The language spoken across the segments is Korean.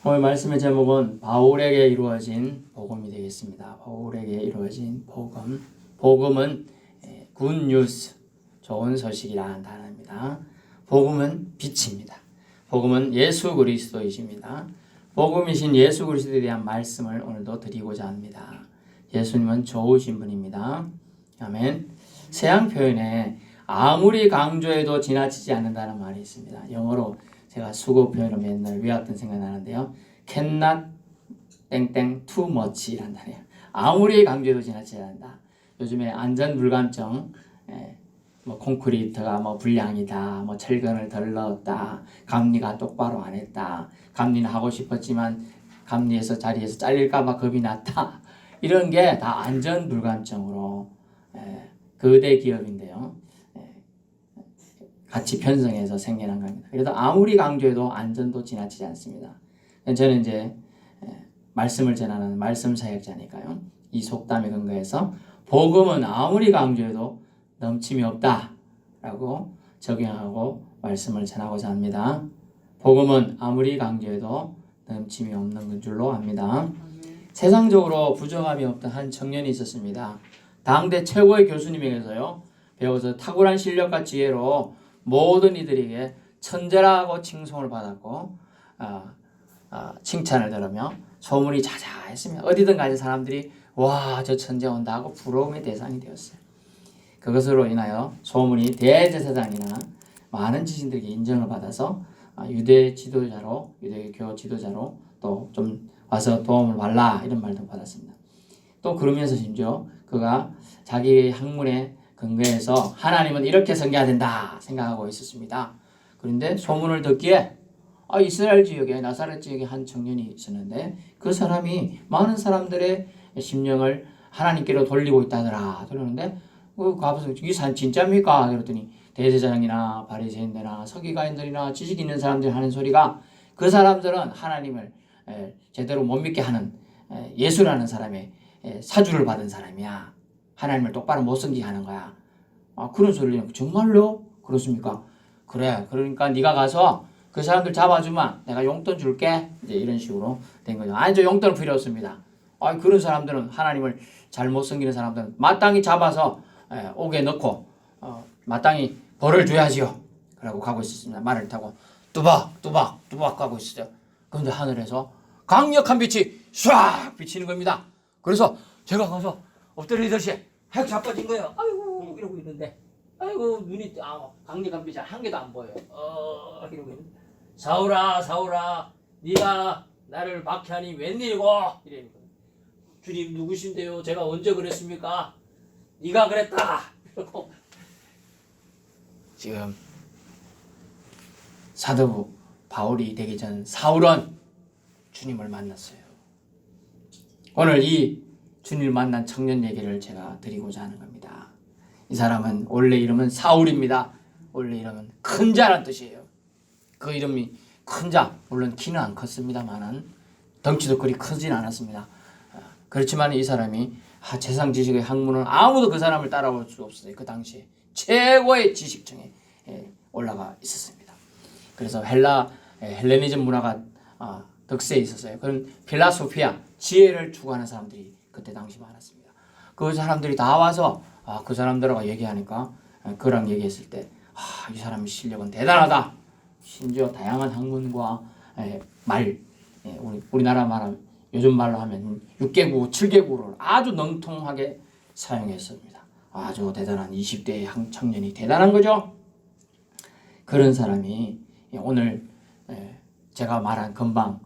오늘 말씀의 제목은 바울에게 이루어진 복음이 되겠습니다. 바울에게 이루어진 복음. 복음은 굿뉴스, 좋은 소식이라는 단어입니다. 복음은 빛입니다. 복음은 예수 그리스도이십니다. 복음이신 예수 그리스도에 대한 말씀을 오늘도 드리고자 합니다. 예수님은 좋으신 분입니다. 아멘. 서양 표현에 아무리 강조해도 지나치지 않는다는 말이 있습니다. 영어로 제가 수고 표현을 맨날 외웠던 생각이 나는데요. cannot 땡땡 too much이란 단어예요. 아무리 강조해도 지나치지 않는다. 요즘에 안전불감증, 뭐 콘크리트가 뭐 불량이다, 뭐 철근을 덜 넣었다, 감리가 똑바로 안 했다, 감리는 하고 싶었지만 감리에서 자리에서 잘릴까봐 겁이 났다. 이런 게 다 안전불감증으로 거대 기업인데요. 같이 편성해서 생겨난 겁니다. 그래도 아무리 강조해도 안전도 지나치지 않습니다. 저는 이제 말씀을 전하는 말씀 사역자니까요. 이 속담에 근거해서 복음은 아무리 강조해도 넘침이 없다라고 적용하고 말씀을 전하고자 합니다. 복음은 아무리 강조해도 넘침이 없는 줄로 압니다. 세상적으로 부정함이 없던 한 청년이 있었습니다. 당대 최고의 교수님에게서요. 배워서 탁월한 실력과 지혜로 모든 이들에게 천재라고 칭송을 받았고 칭찬을 들으며 소문이 자자했습니다. 어디든 가는 사람들이 와, 저 천재 온다 하고 부러움의 대상이 되었어요. 그것으로 인하여 소문이 대제사장이나 많은 지신들에게 인정을 받아서 유대 지도자로, 유대교 지도자로 또 좀 와서 도움을 받라 이런 말도 받았습니다. 또 그러면서 심지어 그가 자기의 학문에 근거해서 하나님은 이렇게 섬겨야 된다 생각하고 있었습니다. 그런데 소문을 듣기에 이스라엘 지역에 나사렛 지역에 한 청년이 있었는데 그 사람이 많은 사람들의 심령을 하나님께로 돌리고 있다더라. 그러는데 가봐서 이 사람 진짜입니까? 그랬더니 대제사장이나 바리새인들이나 서기관들이나 지식 있는 사람들이 하는 소리가 그 사람들은 하나님을 제대로 못 믿게 하는 예수라는 사람의 사주를 받은 사람이야. 하나님을 똑바로 못 섬기게 하는 거야. 그런 소리를 정말로? 그렇습니까? 그래. 그러니까 네가 가서 그 사람들 잡아주면 내가 용돈 줄게. 이제 이런 식으로 된 거죠. 아니, 저 용돈 필요 없습니다. 그런 사람들은 하나님을 잘 못 섬기는 사람들은 마땅히 잡아서 옥에 넣고 마땅히 벌을 줘야지요. 그러고 가고 있었습니다. 말을 타고 뚜벅 가고 있었죠. 그런데 하늘에서 강력한 빛이 唰 비치는 겁니다. 그래서 제가 가서 엎드리듯이 핵 자빠진 거예요. 아이고 이러고 있는데 아이고 눈이 강력한 빛이 한 개도 안 보여요. 이러고 있는데 사울아 네가 나를 박해하니 웬일이고 이러니까 주님 누구신데요? 제가 언제 그랬습니까? 네가 그랬다. 이러고 지금 사도 바울이 되기 전 사울은 주님을 만났어요. 오늘 이 주님을 만난 청년 얘기를 제가 드리고자 하는 겁니다. 이 사람은 원래 이름은 사울입니다. 원래 이름은 큰 자란 뜻이에요. 그 이름이 큰 자, 물론 키는 안 컸습니다만은 덩치도 그리 크진 않았습니다. 그렇지만 이 사람이 세상 지식의 학문은 아무도 그 사람을 따라올 수 없었어요. 그 당시에 최고의 지식층에 올라가 있었습니다. 그래서 헬레니즘 문화가 덕세에 있었어요. 그런 필라소피아, 지혜를 추구하는 사람들이 그때 당시 많았습니다. 그 사람들이 다 와서 그 사람들하고 얘기하니까 그랑 얘기했을 때 이 사람의 실력은 대단하다. 심지어 다양한 학문과 우리나라 말하면 요즘 말로 하면 6개국, 7개국을 아주 능통하게 사용했습니다. 아주 대단한 20대의 청년이 대단한 거죠. 그런 사람이 오늘 제가 말한 금방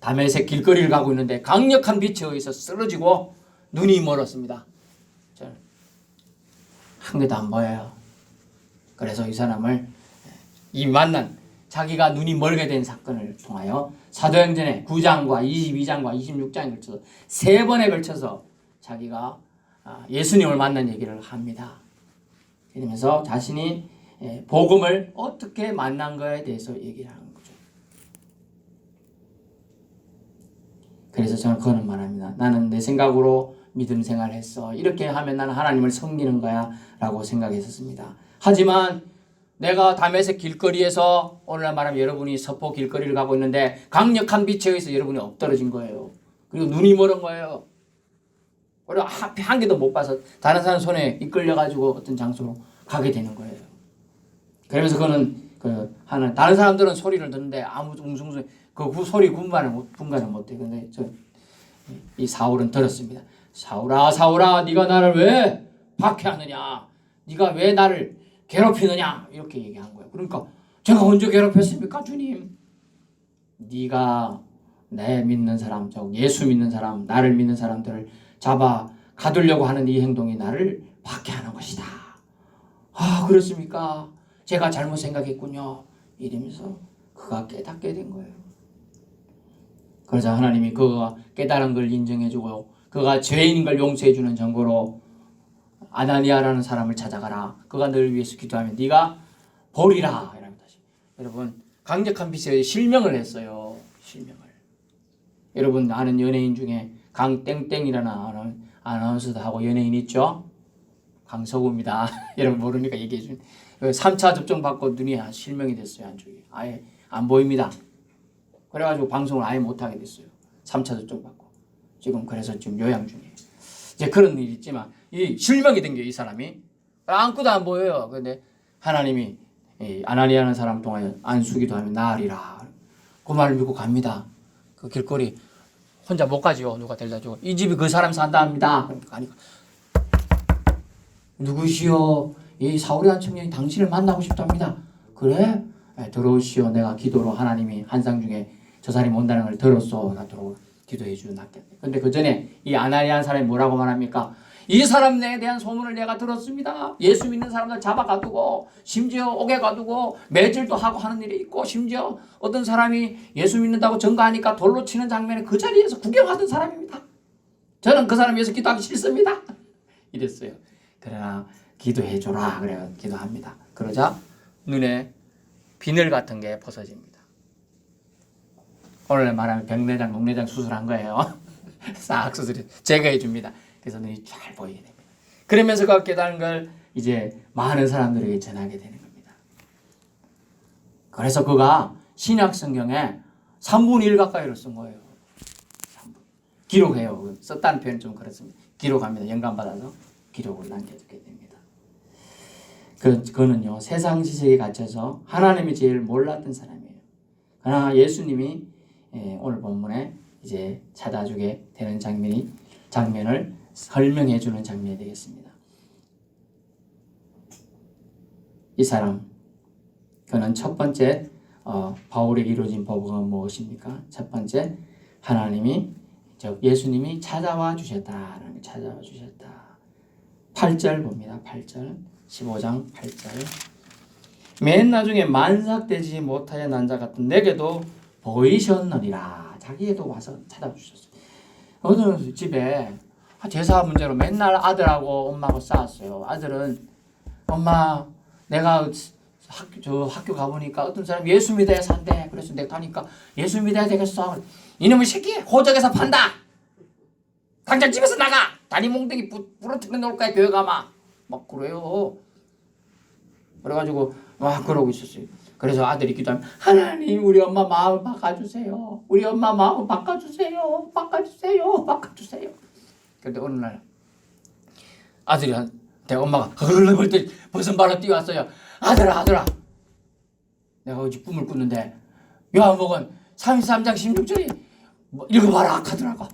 다메섹 길거리를 가고 있는데 강력한 빛에 의해서 쓰러지고 눈이 멀었습니다. 한 개도 안 보여요. 그래서 이 사람을 만난 자기가 눈이 멀게 된 사건을 통하여 사도행전의 9장과 22장과 26장에 걸쳐서 3번에 걸쳐서 자기가 예수님을 만난 얘기를 합니다. 그러면서 자신이 복음을 어떻게 만난 거에 대해서 얘기를 하는 거죠. 그래서 저는 그거는 말합니다. 나는 내 생각으로 믿음 생활을 했어. 이렇게 하면 나는 하나님을 섬기는 거야 라고 생각했었습니다. 하지만 내가 다메섹 길거리에서 오늘날 말하면 여러분이 서포 길거리를 가고 있는데 강력한 빛에 의해서 여러분이 엎드러진 거예요. 그리고 눈이 멀은 거예요. 그리고 한 개도 못 봐서 다른 사람 손에 이끌려가지고 어떤 장소로 가게 되는 거예요. 그러면서 그는 하는 다른 사람들은 소리를 듣는데 아무도 웅성웅성 그 소리 분간을 못해. 근데 이 사울은 들었습니다. 사울아, 사울아, 네가 나를 왜 박해하느냐? 네가 왜 나를 괴롭히느냐? 이렇게 얘기한 거예요. 그러니까 제가 언제 괴롭혔습니까, 주님? 네가 내 믿는 사람, 예수 믿는 사람, 나를 믿는 사람들을 잡아 가두려고 하는 이 행동이 나를 박해하는 것이다. 아, 그렇습니까? 제가 잘못 생각했군요. 이러면서 그가 깨닫게 된 거예요. 그래서 하나님이 그가 깨달은 걸 인정해주고 그가 죄인인 걸 용서해주는 증거로 아나니아라는 사람을 찾아가라. 그가 너를 위해서 기도하면 네가 보리라. 이랍니다. 여러분, 강력한 빛에 실명을 했어요. 실명을. 여러분 아는 연예인 중에 강땡땡이라는 아나운서도 하고 연예인 있죠? 강서구입니다. 여러분 모르니까 얘기해 준. 3차 접종 받고 눈이 실명이 됐어요. 한쪽이. 아예 안 보입니다. 그래가지고 방송을 아예 못하게 됐어요. 3차 접종 받고. 지금 그래서 지금 요양 중이에요. 이제 그런 일이 있지만 이 실명이 된 게 이 사람이 아무것도 안 보여요. 그런데 하나님이 아나니아라는 사람 통하여 안수기도 하면 나으리라. 그 말을 믿고 갑니다. 그 길거리 혼자 못 가지요. 누가 데려다 주고 이 집이 그 사람 산다 합니다. 가니까 누구시오? 이 사울이라는 청년이 당신을 만나고 싶답니다. 그래? 네, 들어오시오. 내가 기도로 하나님이 환상 중에 저 사람이 온다는 걸 들었소. 나 들어오고 기도해 주놨겠네. 근데 그 전에 이 아나니아라는 사람이 뭐라고 말합니까? 이 사람에 대한 소문을 내가 들었습니다. 예수 믿는 사람들 잡아가두고 심지어 옥에 가두고 매질도 하고 하는 일이 있고 심지어 어떤 사람이 예수 믿는다고 증거하니까 돌로 치는 장면을 그 자리에서 구경하던 사람입니다. 저는 그 사람 위해서 기도하기 싫습니다. 이랬어요. 그러나 기도해줘라. 그래요. 기도합니다. 그러자 눈에 비늘 같은 게 벗어집니다. 오늘 말하면 백내장, 녹내장 수술한 거예요. 싹 수술해 제거해 줍니다. 그래서 눈이 잘 보이게 됩니다. 그러면서 그 깨달은 걸 이제 많은 사람들에게 전하게 되는 겁니다. 그래서 그가 신약 성경에 3분의 1 가까이를 쓴 거예요. 3분. 기록해요. 썼다는 표현 좀 그렇습니다. 기록합니다. 영감받아서 기록을 남겨두게 됩니다. 그는요 세상 지식에 갇혀서 하나님이 제일 몰랐던 사람이에요. 그러나 예수님이 오늘 본문에 이제 찾아주게 되는 장면을 설명해 주는 장면이 되겠습니다. 이 사람, 그는 첫 번째 바울에게 이루어진 복음은 무엇입니까? 첫 번째, 하나님이 즉 예수님이 찾아와 주셨다. 찾아와 주셨다. 8절 봅니다. 8절, 15장 8절. 맨 나중에 만삭되지 못하여 난 자 같은 내게도 보이셨느니라. 자기에도 와서 찾아주셨어요. 어느 집에 제사 문제로 맨날 아들하고 엄마하고 싸웠어요. 아들은 엄마 내가 학교 가보니까 어떤 사람 예수 믿어야 산대. 그래서 내가 가니까 예수 믿어야 되겠어. 이놈의 새끼 호적에서 판다. 당장 집에서 나가. 다리 몽둥이 부러뜨려 놓을 거야. 교회 가마. 막 그래요. 그래가지고 막 그러고 있었어요. 그래서 아들이 기도하면 하나님 우리 엄마 마음 바꿔주세요. 우리 엄마 마음 바꿔주세요. 바꿔주세요. 바꿔주세요. 그런데 어느 날 아들한테 엄마가 헐렁헐렁 벗은 발로 뛰어왔어요. 아들아 내가 어제 꿈을 꿨는데 요한복음 33장 16절이 읽어봐라 하더라고.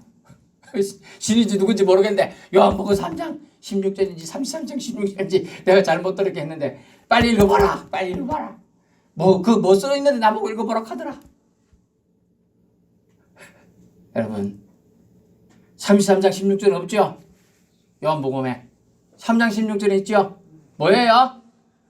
신인지 누군지 모르겠는데 요한복음 3장 16절인지 33장 16절인지 내가 잘못 들었게 했는데 빨리 읽어봐라. 빨리 읽어봐라. 뭐 써있는데 나보고 읽어보라 하더라. 여러분 33장 16절 없죠? 요한복음에 3장 16절에 있죠? 뭐예요?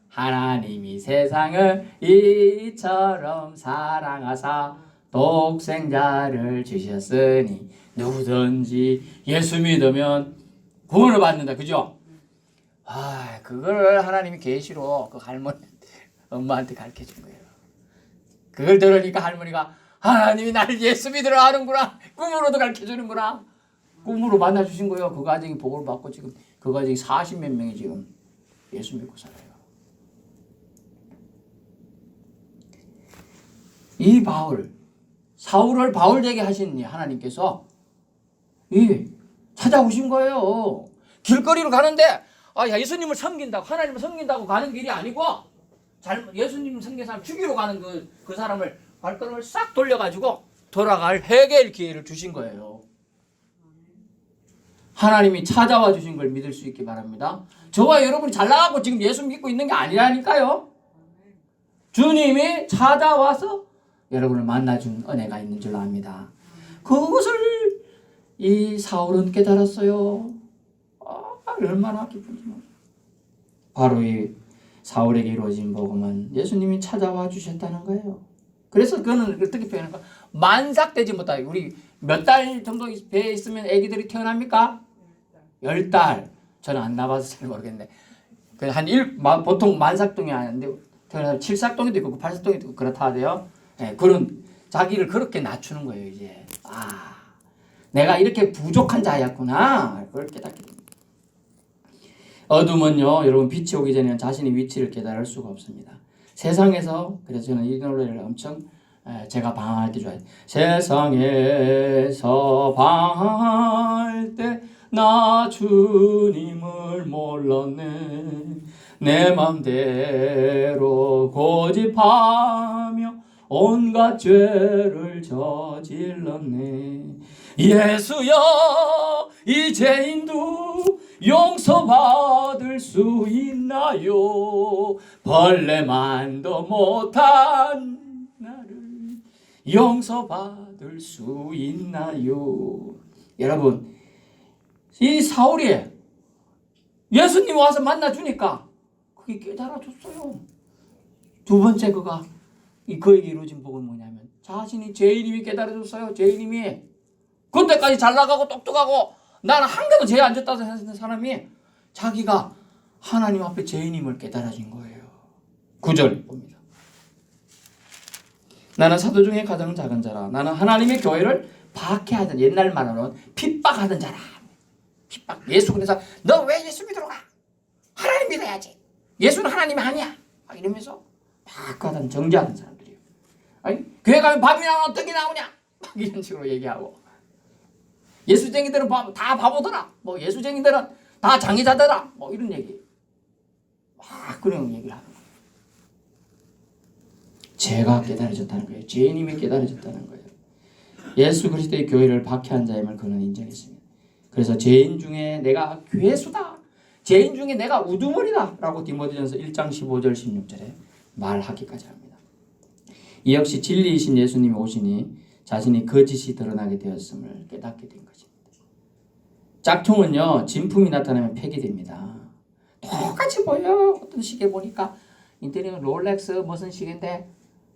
하나님이 세상을 이처럼 사랑하사 독생자를 주셨으니 누구든지 예수 믿으면 구원을 받는다. 그죠? 그걸 하나님이 계시로 그 할머니 엄마한테 가르쳐 준 거예요. 그걸 들으니까 할머니가 하나님이 나를 예수 믿으라 하는구나. 꿈으로도 가르쳐 주는구나. 꿈으로 만나 주신 거예요. 그 가정이 복을 받고 지금 그 가정이 40몇 명이 지금 예수 믿고 살아요. 이 사울을 바울 되게 하신 하나님께서 찾아오신 거예요. 길거리로 가는데 예수님을 섬긴다고, 하나님을 섬긴다고 가는 길이 아니고 예수님 섬긴 사람 죽이러 가는 그 사람을 발걸음을 싹 돌려가지고 돌아갈 회개의 기회를 주신 거예요. 하나님이 찾아와 주신 걸 믿을 수 있기 바랍니다. 저와 여러분이 잘 나가고 지금 예수 믿고 있는 게 아니라니까요. 주님이 찾아와서 여러분을 만나준 은혜가 있는 줄로 압니다. 그것을 이 사울은 깨달았어요. 얼마나 기쁜지. 바로 이 사울에게 이루어진 복음은 예수님이 찾아와 주셨다는 거예요. 그래서 그거는 어떻게 표현할까? 만삭되지 못하게. 우리 몇 달 정도 배에 있으면 아기들이 태어납니까? 10달. 저는 안 나봐서 잘 모르겠네. 보통 만삭동이 아닌데 태어나면 7삭동이도 있고 8삭동이도 있고 그렇다 하대요. 그런 자기를 그렇게 낮추는 거예요. 이제 내가 이렇게 부족한 자였구나. 그걸 깨닫게 됩니다. 어둠은요, 여러분, 빛이 오기 전에는 자신의 위치를 깨달을 수가 없습니다. 세상에서, 그래서 저는 이 노래를 엄청 제가 방황할 때 좋아해요. 세상에서 방황할 때 나 주님을 몰랐네. 내 맘대로 고집하며 온갖 죄를 저질렀네. 예수여, 이 죄인도 용서받을 수 있나요? 벌레만도 못한 나를 용서받을 수 있나요? 여러분, 이 사울이 예수님 와서 만나주니까 그게 깨달아줬어요. 두 번째 그에게 이루어진 복은 뭐냐면 자신이 죄인임이 깨달아줬어요. 죄인임이. 그때까지 잘 나가고 똑똑하고 나는 한 개도 죄 안 졌다고 했던 사람이 자기가 하나님 앞에 죄인임을 깨달아진 거예요. 9절 봅니다. 나는 사도 중에 가장 작은 자라. 나는 하나님의 교회를 박해하던, 옛날 말로는 핍박하던 자라. 핍박. 예수 그래서 너 왜 예수 믿으러 가? 하나님 믿어야지. 예수는 하나님이 아니야. 막 이러면서 박하던, 정죄하던 사람들이에요. 아니, 교회 가면 밥이 나오냐 떡이 나오냐? 막 이런 식으로 얘기하고. 예수쟁이들은 다 바보더라. 뭐 예수쟁이들은 다 장애자더라. 뭐 이런 얘기. 막 그런 얘기를 하는 거예요. 죄가 깨달아졌다는 거예요. 죄인임이 깨달아졌다는 거예요. 예수 그리스도의 교회를 박해한 자임을 그는 인정했습니다. 그래서 죄인 중에 내가 괴수다. 죄인 중에 내가 우두머리다. 라고 디모데전서 1장 15절 16절에 말하기까지 합니다. 이 역시 진리이신 예수님이 오시니 자신이 거짓이 드러나게 되었음을 깨닫게 된 것입니다. 짝퉁은요, 진품이 나타나면 폐기됩니다. 똑같이 보여. 어떤 시계 보니까 인테리어 롤렉스 무슨 시계인데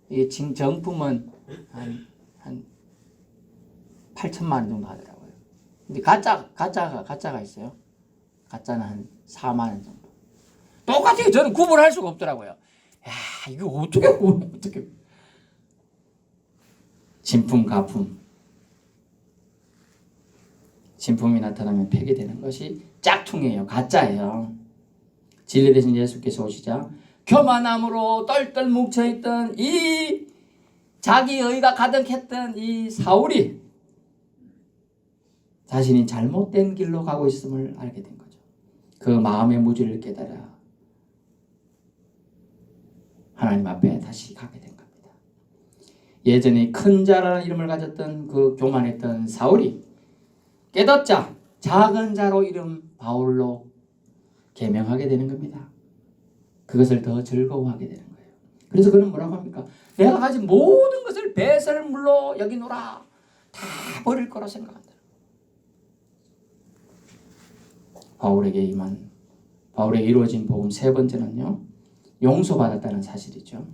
이 정품은 한 8천만 원 정도 하더라고요. 근데 가짜가 있어요. 가짜는 한 4만 원 정도. 똑같이 저는 구분할 수가 없더라고요. 야, 이거 어떻게 진품, 가품. 진품이 나타나면 폐기되는 것이 짝퉁이에요. 가짜예요. 진리 대신 예수께서 오시자 교만함으로 똘똘 뭉쳐있던 이 자기의가 가득했던 이 사울이 자신이 잘못된 길로 가고 있음을 알게 된 거죠. 그 마음의 무지를 깨달아 하나님 앞에 다시 가게 된 겁니다. 예전에 큰 자라는 이름을 가졌던 그 교만했던 사울이 깨닫자 작은 자로 이름 바울로 개명하게 되는 겁니다. 그것을 더 즐거워하게 되는 거예요. 그래서 그는 뭐라고 합니까? 내가 가진 모든 것을 배설물로 여기노라. 다 버릴 거라 생각한다. 바울에게 이루어진 복음 세 번째는요, 용서받았다는 사실이죠.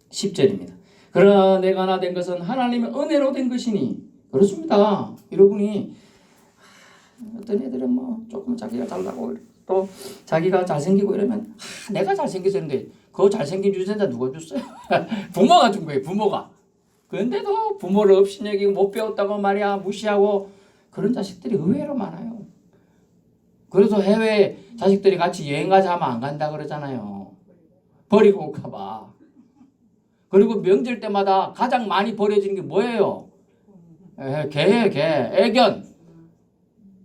10절입니다. 그러나 내가 나 된 것은 하나님의 은혜로 된 것이니. 그렇습니다. 여러분이 어떤 애들은 뭐 조금 자기가 잘나고 또 자기가 잘생기고 이러면 내가 잘생겼는데 그 잘생긴 유전자 누가 줬어요? 부모가 준 거예요. 부모가. 그런데도 부모를 업신여기고 못 배웠다고 말이야 무시하고 그런 자식들이 의외로 많아요. 그래서 해외 자식들이 같이 여행 가자 하면 안 간다 그러잖아요. 버리고 올까 봐. 그리고 명절 때마다 가장 많이 버려지는 게 뭐예요? 개예요, 개. 애견.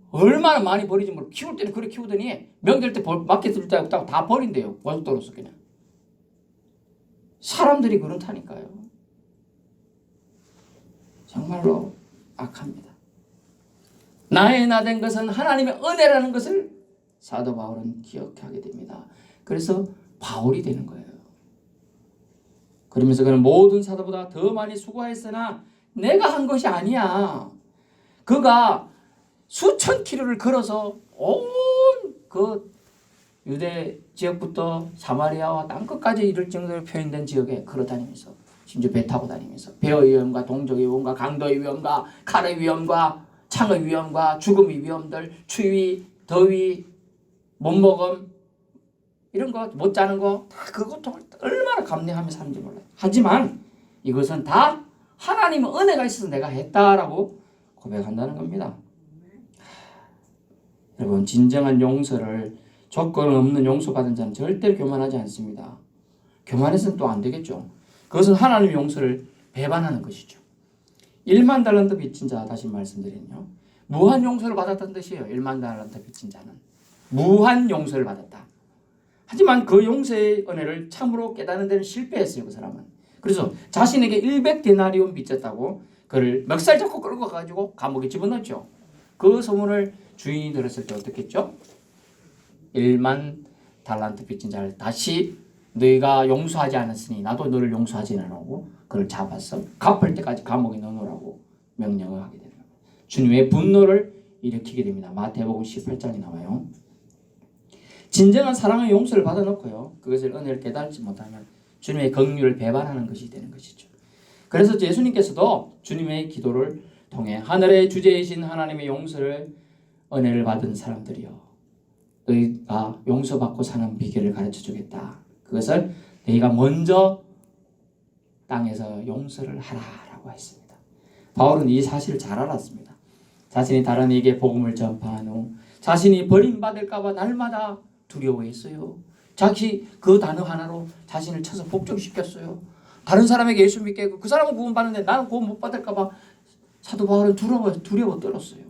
얼마나 많이 버리지 뭐 키울 때는 그래 키우더니 명절 때 마켓 때 다 버린대요. 고속도로서 그냥. 사람들이 그렇다니까요. 정말로 악합니다. 나의 나된 것은 하나님의 은혜라는 것을 사도 바울은 기억하게 됩니다. 그래서 바울이 되는 거예요. 그러면서 그는 모든 사도보다 더 많이 수고했으나 내가 한 것이 아니야. 그가 수천 킬로를 걸어서 온 그 유대 지역부터 사마리아와 땅끝까지 이를 정도로 표현된 지역에 걸어다니면서 심지어 배 타고 다니면서 배의 위험과 동족의 위험과 강도의 위험과 칼의 위험과 창의 위험과 죽음의 위험들, 추위, 더위, 못먹음 이런 거 못 자는 거 다 그 고통을 얼마나 감내하며 사는지 몰라요. 하지만 이것은 다 하나님의 은혜가 있어서 내가 했다라고 고백한다는 겁니다. 여러분 진정한 용서를 조건 없는 용서받은 자는 절대로 교만하지 않습니다. 교만해서는 또 안 되겠죠. 그것은 하나님의 용서를 배반하는 것이죠. 1만 달란트 빚진 자 다시 말씀드리면요. 무한 용서를 받았다는 뜻이에요. 1만 달란트 빚진 자는. 무한 용서를 받았다. 하지만 그 용서의 은혜를 참으로 깨닫는 데는 실패했어요. 그 사람은. 그래서 자신에게 100데나리온 빚졌다고 그를 멱살 잡고 끌고 가가지고 감옥에 집어넣었죠. 그 소문을 주인이 들었을 때 어떻게 했죠? 1만 달란트 빚진 자를 다시 너희가 용서하지 않았으니 나도 너를 용서하지 않으라고 그를 잡아서 갚을 때까지 감옥에 넣어놓으라고 명령을 하게 됩니다. 주님의 분노를 일으키게 됩니다. 마태복음 18장에 나와요. 진정한 사랑의 용서를 받아놓고요. 그것을 은혜를 깨닫지 못하면 주님의 긍휼을 배반하는 것이 되는 것이죠. 그래서 예수님께서도 주님의 기도를 통해 하늘의 주제이신 하나님의 용서를 은혜를 받은 사람들이요. 너희가 용서받고 사는 비결을 가르쳐 주겠다. 그것을 너희가 먼저 땅에서 용서를 하라라고 했습니다. 바울은 이 사실을 잘 알았습니다. 자신이 다른 이에게 복음을 전파한 후 자신이 버림받을까 봐 날마다 두려워했어요. 자기 그 단어 하나로 자신을 쳐서 복종시켰어요. 다른 사람에게 예수 믿게 하고 그 사람은 구원 받는데 나는 구원 못 받을까 봐 사도 바울은 두려워 떨었어요.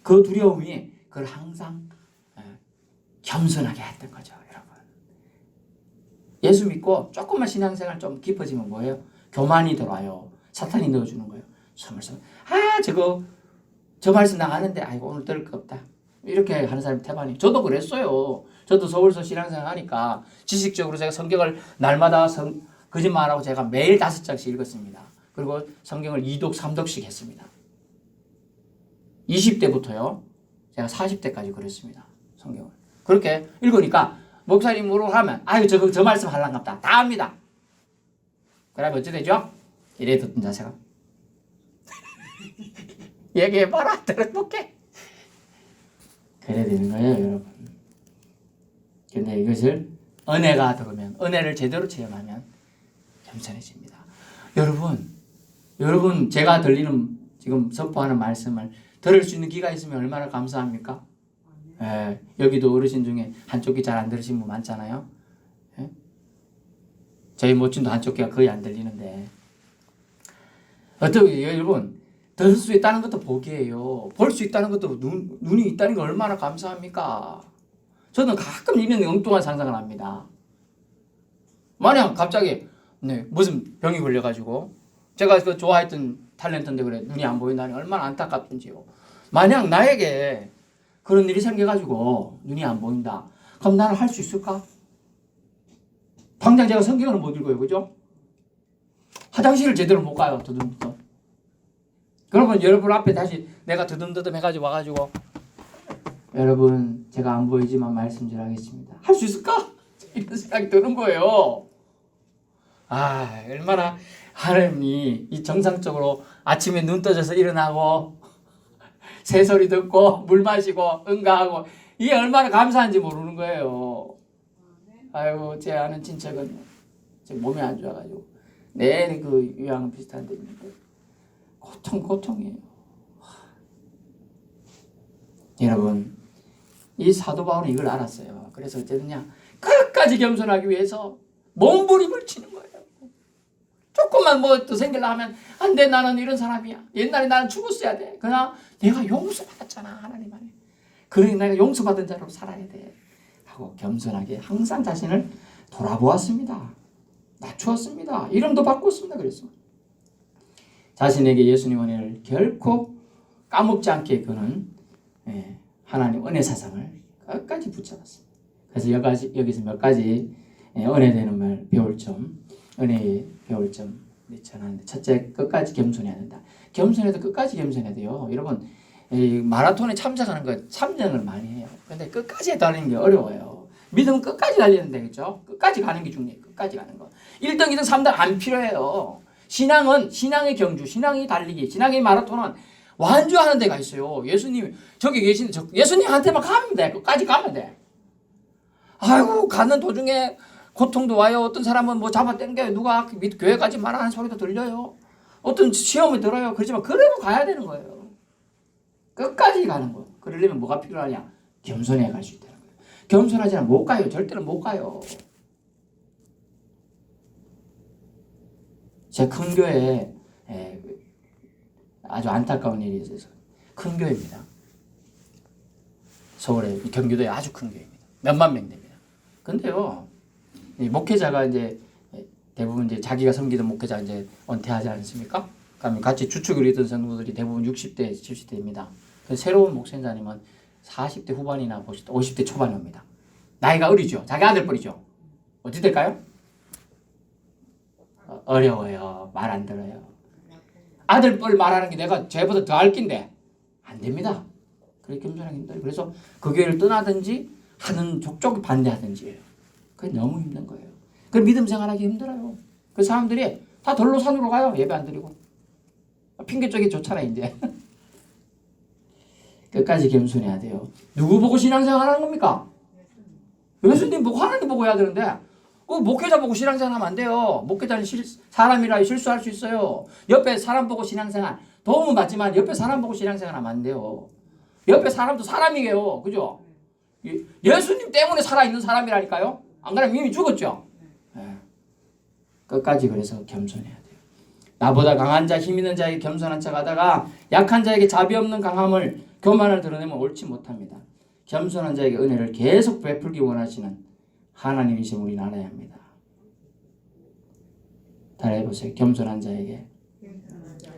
그 두려움이 그걸 항상 겸손하게 했던 거죠, 여러분. 예수 믿고 조금만 신앙생활 좀 깊어지면 뭐예요? 교만이 들어와요. 사탄이 넣어주는 거예요. 스물스물. 저 말씀 나가는데 아이고 오늘 들을 거 없다. 이렇게 하는 사람이 태반이. 저도 그랬어요. 저도 서울서 신앙생활 하니까 지식적으로 제가 성경을 날마다 거짓말하고 제가 매일 5장씩 읽었습니다. 그리고 성경을 2독, 3독씩 했습니다. 20대부터요. 제가 40대까지 그랬습니다. 성경을. 그렇게 읽으니까 목사님으로 하면 아유 저 말씀 하려는갑다. 다 합니다. 그러면 어찌 되죠? 이래 듣던 자세가 얘기해봐라. 들어볼게. 그래야 되는 거예요, 여러분. 근데 이것을 은혜가 들어오면 은혜를 제대로 체험하면 겸손해집니다. 여러분 제가 들리는 지금 선포하는 말씀을 들을 수 있는 기가 있으면 얼마나 감사합니까? 예, 여기도 어르신 중에 한쪽 귀 잘 안 들으신 분 많잖아요. 예? 저희 모친도 한쪽 귀가 거의 안 들리는데 어떻게 여러분 들을 수 있다는 것도 복이에요. 볼 수 있다는 것도 눈이 있다는 게 얼마나 감사합니까? 저는 가끔 이런 엉뚱한 상상을 합니다. 만약 갑자기 무슨 병이 걸려가지고 제가 그 좋아했던 탤런트인데 그래 눈이 안 보인다니 얼마나 안타깝던지요. 만약 나에게 그런 일이 생겨가지고 눈이 안 보인다. 그럼 나는 할 수 있을까? 당장 제가 성경을 못 읽어요. 그죠? 화장실을 제대로 못 가요. 더듬더듬. 그러면 여러분 앞에 다시 내가 더듬더듬 해가지고 와가지고 여러분 제가 안 보이지만 말씀 좀 하겠습니다. 할 수 있을까? 이런 생각이 드는 거예요. 얼마나 하나님이 이 정상적으로 아침에 눈 떠져서 일어나고 새소리 듣고 물 마시고 응가하고 이게 얼마나 감사한지 모르는 거예요. 아이고 제 아는 친척은 제 몸이 안 좋아가지고 내내 그 유양은 비슷한 데 있는데 고통이에요. 여러분 이 사도 바울은 이걸 알았어요. 그래서 어쨌느냐 끝까지 겸손하기 위해서 몸부림을 치는 거예요. 조금만 뭐 더 생기려 하면 안 돼. 나는 이런 사람이야. 옛날에 나는 죽었어야 돼. 그러나 내가 용서받았잖아. 하나님 안에. 그러니 내가 용서받은 자로 살아야 돼. 하고 겸손하게 항상 자신을 돌아보았습니다. 낮추었습니다. 이름도 바꿨습니다. 그래서 자신에게 예수님 은혜를 결코 까먹지 않게 그는 하나님 은혜 사상을 끝까지 붙잡았습니다. 그래서 여기서 몇 가지 은혜 되는 말 배울 점, 은혜의 배울 점 전하는데, 첫째, 끝까지 겸손해야 된다. 겸손해도 끝까지 겸손해야 돼요. 여러분, 이 마라톤에 참석하는 거 참전을 많이 해요. 근데 끝까지 달리는 게 어려워요. 믿음은 끝까지 달리는데, 그렇죠? 끝까지 가는 게 중요해요. 끝까지 가는 거. 1등, 2등, 3등 안 필요해요. 신앙은 신앙의 경주, 신앙의 달리기, 신앙의 마라톤은 완주하는 데가 있어요. 예수님 저기 계신데 예수님한테만 가면 돼. 끝까지 가면 돼. 아이고, 가는 도중에 고통도 와요. 어떤 사람은 뭐 잡아당겨요. 누가 교회 가지 마라 하는 소리도 들려요. 어떤 시험이 들어요. 그렇지만 그래도 가야 되는 거예요. 끝까지 가는 거. 그러려면 뭐가 필요하냐? 겸손해 갈 수 있다는 거예요. 겸손하지 않으면 못 가요. 절대로 못 가요. 제 큰 교회에 아주 안타까운 일이 있어서, 큰 교회입니다. 서울에 경기도에 아주 큰 교회입니다. 몇만 명 됩니다. 근데요, 이 목회자가 이제 대부분 이제 자기가 섬기던 목회자 이제 은퇴하지 않습니까? 그러면 같이 주축을 이던 성도들이 대부분 60대, 70대입니다. 그 새로운 목회자님은 40대 후반이나 50대 초반이 옵니다. 나이가 어리죠. 자기 아들뻘이죠. 어찌 될까요? 어려워요. 말 안 들어요. 아들뻘 말하는 게 내가 쟤보다 더 알긴데 안 됩니다. 그렇게 겸손하기 힘들어요. 그래서 그 교회를 떠나든지 하는 족족 반대하든지 해요. 그게 너무 힘든 거예요. 그 믿음 생활하기 힘들어요. 그 사람들이 다 돌로 산으로 가요. 예배 안 드리고. 핑계 쪽이 좋잖아 이제. 끝까지 겸손해야 돼요. 누구 보고 신앙생활 하는 겁니까? 예수님 보고 하나님 보고 해야 되는데 그 목회자 보고 신앙생활 하면 안 돼요. 목회자는 사람이라 실수할 수 있어요. 옆에 사람 보고 신앙생활 도움은 받지만 옆에 사람 보고 신앙생활 하면 안 돼요. 옆에 사람도 사람이에요. 그죠? 예수님 때문에 살아있는 사람이라니까요. 안 그러면 이미 죽었죠. 네. 끝까지 그래서 겸손해야 돼요. 나보다 강한 자, 힘 있는 자에게 겸손한 척 하다가 약한 자에게 자비 없는 강함을, 교만을 드러내면 옳지 못합니다. 겸손한 자에게 은혜를 계속 베풀기 원하시는 하나님이신 우리는 알아야 합니다. 따라해보세요. 겸손한 자에게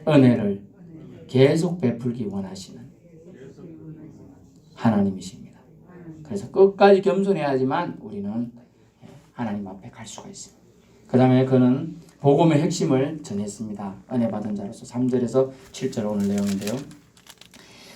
은혜를 계속 베풀기 원하시는 하나님이십니다. 그래서 끝까지 겸손해야지만 우리는 하나님 앞에 갈 수가 있습니다. 그 다음에 그는 복음의 핵심을 전했습니다. 은혜 받은 자로서 3절에서 7절 오늘 내용인데요.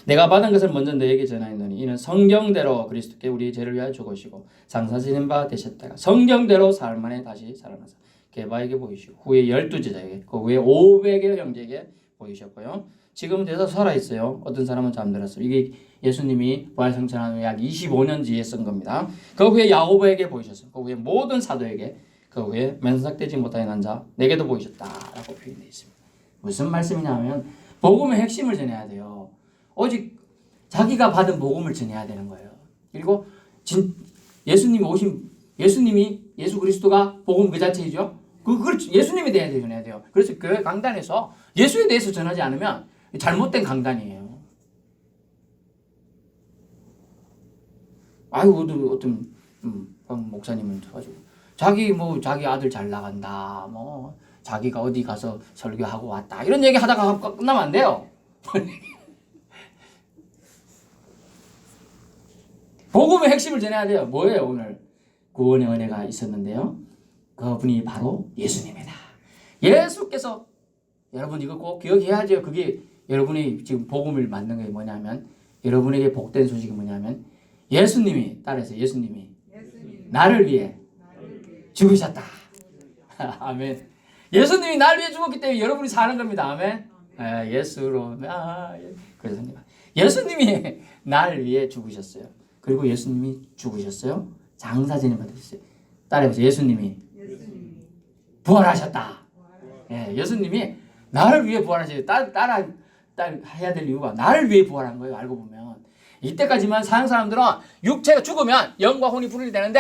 내가 받은 것을 먼저 너에게 전하였노니 이는 성경대로 그리스도께 우리 죄를 위하여 죽으시고 장사 지낸 바 되셨다가 성경대로 사흘 만에 다시 살아나서 게바에게 보이시고 후에 12제자에게 그 후에 500의 형제에게 보이셨고요. 지금은 대다수 살아있어요. 어떤 사람은 잠들었어요. 이게 예수님이 부활승천한 후에 약 25년 뒤에 쓴 겁니다. 그 후에 야고보에게 보이셨어요. 그 후에 모든 사도에게, 그 후에 면삭되지 못하여 난 자 내게도 보이셨다라고 표현되어 있습니다. 무슨 말씀이냐면 복음의 핵심을 전해야 돼요. 오직 자기가 받은 복음을 전해야 되는 거예요. 그리고 예수님이 예수 그리스도가 복음 그 자체이죠. 그걸 예수님에 대해 전해야 돼요. 그래서 교회 강단에서 예수에 대해서 전하지 않으면 잘못된 강단이에요. 아이고 어떤 목사님은 가지고 자기 아들 잘 나간다, 뭐 자기가 어디 가서 설교하고 왔다 이런 얘기 하다가 끝나면 안 돼요. 복음의 핵심을 전해야 돼요. 뭐예요? 오늘 구원의 은혜가 있었는데요. 그분이 바로 예수님이다. 예수께서, 여러분 이거 꼭 기억해야죠. 그게 여러분이 지금 복음을 만든 게 뭐냐면, 여러분에게 복된 소식이 뭐냐면 예수님이, 따라서 예수님이 나를 위해 죽으셨다. 아멘. 예수님이 나를 위해 죽었기 때문에 여러분이 사는 겁니다. 아멘. 예수로 그래서 예수님이 나를 위해 죽으셨어요. 그리고 예수님이 죽으셨어요. 장사 지낸 바 되셨어요. 따라해보세요. 예수님이 부활하셨다. 예수님이 나를 위해 부활하셨어요. 따라 해야 될 이유가 나를 위해 부활한 거예요. 알고 보면 이때까지만 사는 사람들은 육체가 죽으면 영과 혼이 분리되는데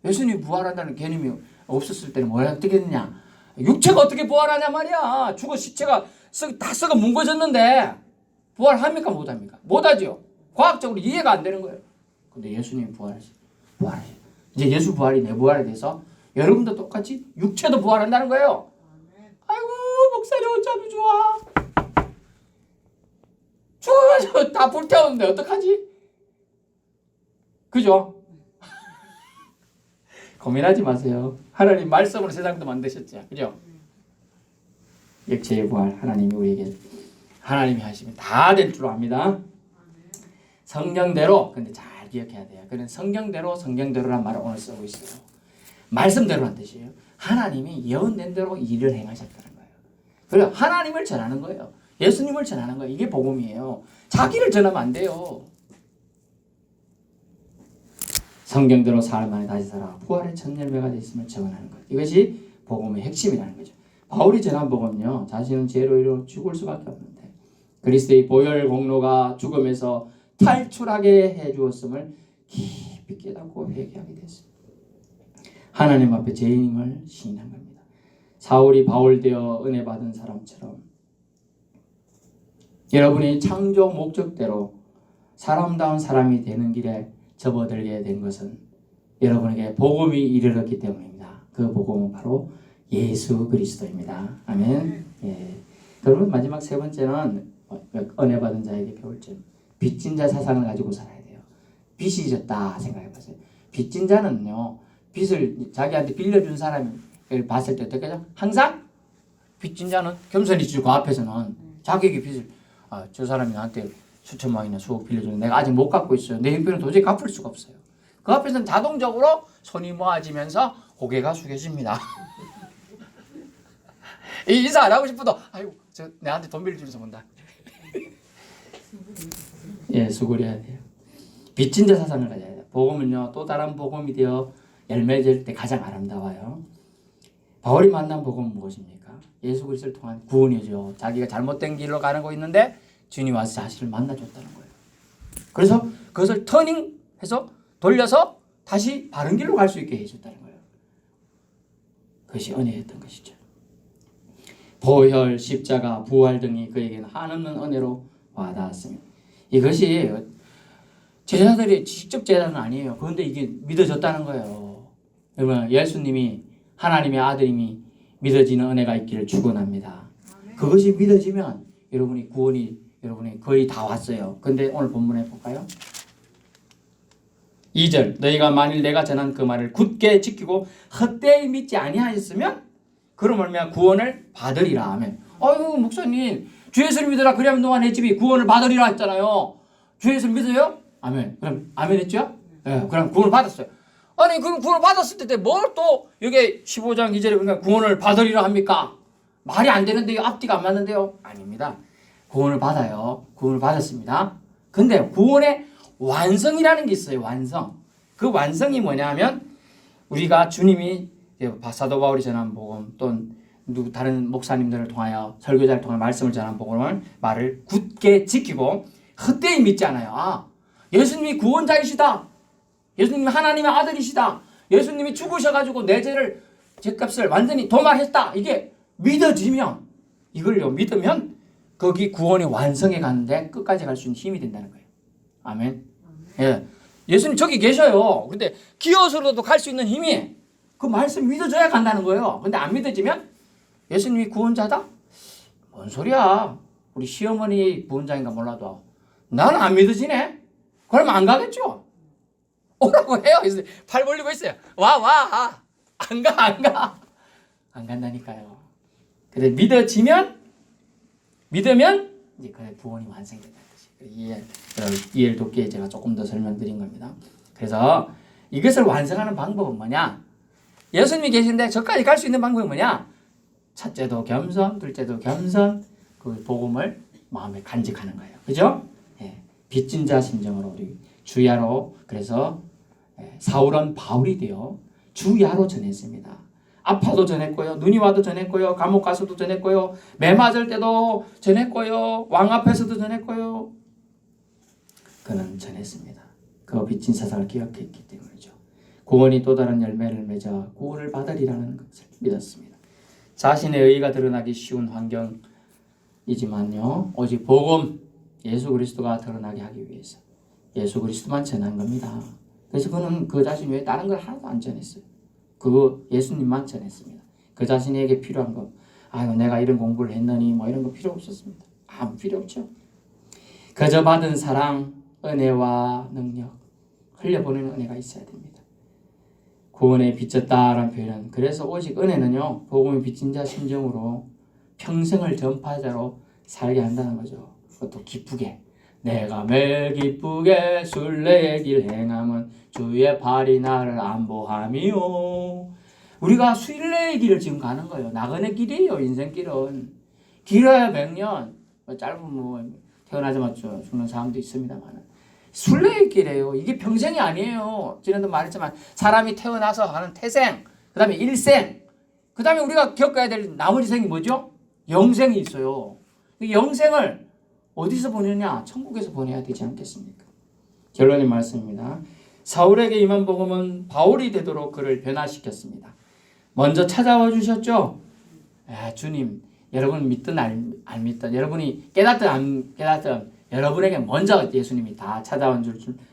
예수님이 부활한다는 개념이 없었을 때는 어떻게 됐냐? 육체가 어떻게 부활하냐 말이야. 죽어 시체가 다 썩어 뭉거졌는데 부활합니까 못합니까? 못하죠. 과학적으로 이해가 안 되는 거예요. 근데 예수님이 부활하시. 이제 예수 부활이 내 부활에 대해서 여러분도 똑같이 육체도 부활한다는 거예요. 아이고 목사님 어쩌면 좋아. 죽어가지고 다 불태웠는데 어떡하지? 그죠? 고민하지 마세요. 하나님 말씀으로 세상도 만드셨죠. 그죠? 육체의 부활 하나님이 우리에게 하나님이 하시면 다 될 줄 압니다. 성경대로 근데 잘 기억해야 돼요. 그는 성경대로란 말을 오늘 쓰고 있어요. 말씀대로란 뜻이에요. 하나님이 예언된 대로 일을 행하셨다는 거예요. 그래서 하나님을 전하는 거예요. 예수님을 전하는 거예요. 이게 복음이에요. 자기를 전하면 안 돼요. 성경대로 사흘 만에 다시 살아 부활의 첫 열매가 됐음을 증언하는 것. 이것이 복음의 핵심이라는 거죠. 바울이 전한 복음은요. 자신은 죄로 인해 죽을 수밖에 없는데 그리스도의 보혈 공로가 죽음에서 탈출하게 해주었음을 깊이 깨닫고 회개하게 됐습니다. 하나님 앞에 죄인임을 시인한 겁니다. 사울이 바울 되어 은혜 받은 사람처럼 여러분이 창조 목적대로 사람다운 사람이 되는 길에 접어들게 된 것은 여러분에게 복음이 이르렀기 때문입니다. 그 복음은 바로 예수 그리스도입니다. 아멘. 예. 그러면 마지막 세 번째는 은혜 받은 자에게 배울 점. 빚진 자 사상을 가지고 살아야 돼요. 빚이 졌다 생각해 보세요. 빚진 자는요. 빚을 자기한테 빌려준 사람을 봤을 때 어떻게죠? 항상 빚진 자는 겸손히 그 앞에서는 자기에게 빚을 저 사람이 나한테 수천만 원이나 수억 빌려주는데 내가 아직 못 갚고 있어요. 내 형편은 도저히 갚을 수가 없어요. 그 앞에서는 자동적으로 손이 모아지면서 고개가 숙여집니다. 인사 안 하고 싶어도 아이고 저 내한테 돈 빌려주면서 본다. 예, 수고해야 돼요. 빚진 자 사상을 가져야 돼요. 복음은요 또 다른 복음이 되어 열매질 때 가장 아름다워요. 바울이 만난 복음은 무엇입니까? 예수 그리스도를 통한 구원이죠. 자기가 잘못된 길로 가는 거 있는데 주님 와서 자신을 만나줬다는 거예요. 그래서 그것을 터닝해서 돌려서 다시 바른 길로 갈 수 있게 해줬다는 거예요. 그것이 은혜였던 것이죠. 보혈, 십자가, 부활 등이 그에게는 한없는 은혜로 와닿았습니다. 이것이 제자들이 직접 제자는 아니에요. 그런데 이게 믿어졌다는 거예요. 여러분 예수님이 하나님의 아들임이 믿어지는 은혜가 있기를 축원합니다. 그것이 믿어지면 여러분이 구원이 여러분이 거의 다 왔어요. 근데 오늘 본문에 볼까요? 2절 너희가 만일 내가 전한 그 말을 굳게 지키고 헛되이 믿지 아니하였으면 그럼 얼마나 구원을 받으리라 하면 아유 목사님 주 예수를 믿으라 그리하면 너와 내 집이 구원을 받으리라 했잖아요. 주 예수를 믿어요? 아멘. 그럼 아멘 했죠? 네, 그럼 구원을 받았어요. 아니 그럼 구원을 받았을 때 뭘 또 여기 15장 2절에 보니까 구원을 받으리라 합니까? 말이 안 되는데요. 앞뒤가 안 맞는데요. 아닙니다. 구원을 받아요. 구원을 받았습니다. 근데 구원의 완성이라는 게 있어요. 완성. 그 완성이 뭐냐면 우리가 주님이 사도 바울이 전한 복음 또는 다른 목사님들을 통하여 설교자를 통해 말씀을 전한 복음을 말을 굳게 지키고 헛되이 믿지 않아요. 예수님이 구원자이시다. 예수님이 하나님의 아들이시다. 예수님이 죽으셔가지고 내 죄를 죄값을 완전히 도말했다. 이게 믿어지면 이걸요 믿으면 거기 구원이 완성해 가는데 끝까지 갈 수 있는 힘이 된다는 거예요. 아멘. 예. 예수님 저기 계셔요. 근데 기어서라도 갈 수 있는 힘이 그 말씀 믿어줘야 간다는 거예요. 근데 안 믿어지면 예수님이 구원자다? 뭔 소리야. 우리 시어머니 구원자인가 몰라도 나는 안 믿어지네. 그러면 안 가겠죠. 오라고 해요. 팔 벌리고 있어요. 와. 안 가. 안 간다니까요. 근데 믿으면 이제 그 구원이 완성된다는 것이 이해를 돕기에 제가 조금 더 설명드린 겁니다. 그래서 이것을 완성하는 방법은 뭐냐? 예수님이 계신데 저까지 갈 수 있는 방법이 뭐냐? 첫째도 겸손, 둘째도 겸손, 그 복음을 마음에 간직하는 거예요. 그죠? 예. 빚진 자 심정으로 우리 주야로 그래서 사울은 바울이 되어 주야로 전했습니다. 아파도 전했고요. 눈이 와도 전했고요. 감옥 가서도 전했고요. 매 맞을 때도 전했고요. 왕 앞에서도 전했고요. 그는 전했습니다. 그 빚진 사상을 기억했기 때문이죠. 구원이 또 다른 열매를 맺어 구원을 받으리라는 것을 믿었습니다. 자신의 의의가 드러나기 쉬운 환경이지만요, 오직 복음 예수 그리스도가 드러나게 하기 위해서 예수 그리스도만 전한 겁니다. 그래서 그는 그 자신 외에 다른 걸 하나도 안 전했어요. 그 예수님만 전했습니다. 그 자신에게 필요한 것, 아유 내가 이런 공부를 했느니 뭐 이런 거 필요 없었습니다. 아무 필요 없죠. 그저 받은 사랑, 은혜와 능력, 흘려보내는 은혜가 있어야 됩니다. 구원에 비쳤다라는 표현은, 그래서 오직 은혜는요, 복음에 비친 자 심정으로 평생을 전파자로 살게 한다는 거죠. 그것도 기쁘게. 내가 매일 기쁘게 순례의 길 행함은 주의 팔이 나를 안보함이요. 우리가 순례의 길을 지금 가는 거예요. 나그네 길이에요. 인생길은 길어야 100년, 짧으면 태어나자마자 죽는 사람도 있습니다만 순례의 길이에요. 이게 평생이 아니에요. 지난도 말했지만 사람이 태어나서 하는 태생, 그 다음에 일생, 그 다음에 우리가 겪어야 될 나머지 생이 뭐죠? 영생이 있어요. 이 영생을 어디서 보내냐? 천국에서 보내야 되지 않겠습니까? 결론의 말씀입니다. 사울에게 임한 복음은 바울이 되도록 그를 변화시켰습니다. 먼저 찾아와 주셨죠? 주님, 여러분 믿든 안 믿든, 여러분이 깨닫든 안 깨닫든 여러분에게 먼저 예수님이 다 찾아온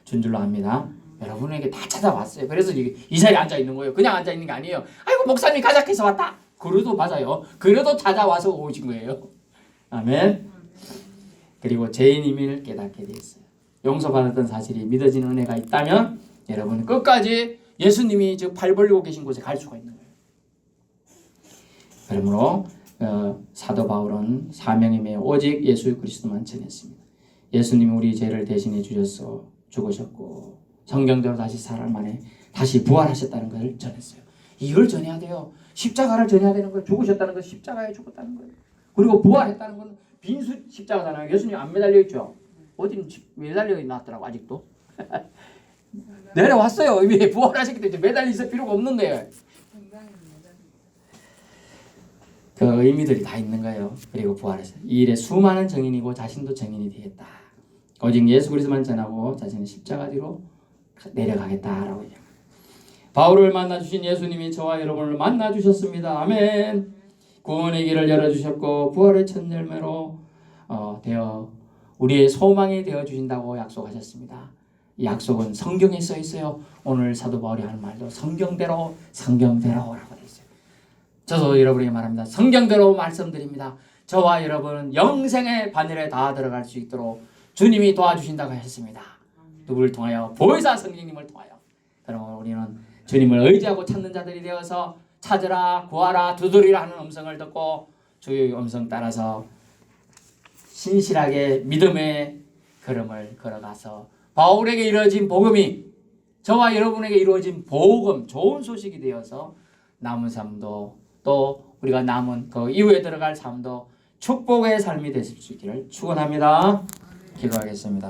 줄로 압니다. 여러분에게 다 찾아왔어요. 그래서 이 자리에 앉아 있는 거예요. 그냥 앉아 있는 게 아니에요. 아이고 목사님이 가작해서 왔다. 그래도 맞아요. 그래도 찾아와서 오신 거예요. 아멘. 그리고 죄인임을 깨닫게 되었어요. 용서받았던 사실이 믿어지는 은혜가 있다면 여러분은 끝까지 예수님이 지금 발 벌리고 계신 곳에 갈 수가 있는 거예요. 그러므로 사도 바울은 사명에 매여 오직 예수 그리스도만 전했습니다. 예수님이 우리 죄를 대신해 주셔서 죽으셨고 성경대로 다시 사흘 만에 다시 부활하셨다는 것을 전했어요. 이걸 전해야 돼요. 십자가를 전해야 되는 거예요. 죽으셨다는 건 십자가에 죽었다는 거예요. 그리고 부활했다는 건 빈수 십자가잖아요. 예수님 안 매달려 있죠. 어디는 매달려 있나더라고 아직도. 내려왔어요. 왜 부활하셨기 때문에 매달려 있을 필요가 없는데. 그 의미들이 다 있는 거예요. 그리고 부활했어요. 이 일에 수많은 증인이고 자신도 증인이 되겠다. 오직 예수 그리스도만 전하고 자신은 십자가 뒤로 내려가겠다라고 얘기합니다. 바울을 만나주신 예수님이 저와 여러분을 만나주셨습니다. 아멘. 구원의 길을 열어주셨고 부활의 첫 열매로 되어 우리의 소망이 되어주신다고 약속하셨습니다. 이 약속은 성경에 써 있어요. 오늘 사도 바울이 하는 말도 성경대로라고 되어 있어요. 저도 여러분에게 말합니다. 성경대로 말씀드립니다. 저와 여러분은 영생의 바늘에 다 들어갈 수 있도록 주님이 도와주신다고 했습니다. 누구를 통하여? 보혜사 성령님을 통하여. 그러면 우리는 주님을 의지하고 찾는 자들이 되어서 찾으라, 구하라, 두드리라 하는 음성을 듣고 주의 음성 따라서 신실하게 믿음의 걸음을 걸어가서 바울에게 이루어진 복음이 저와 여러분에게 이루어진 복음, 좋은 소식이 되어서 남은 삶도 또 우리가 남은 그 이후에 들어갈 삶도 축복의 삶이 되실 수 있기를 축원합니다. 기도하겠습니다.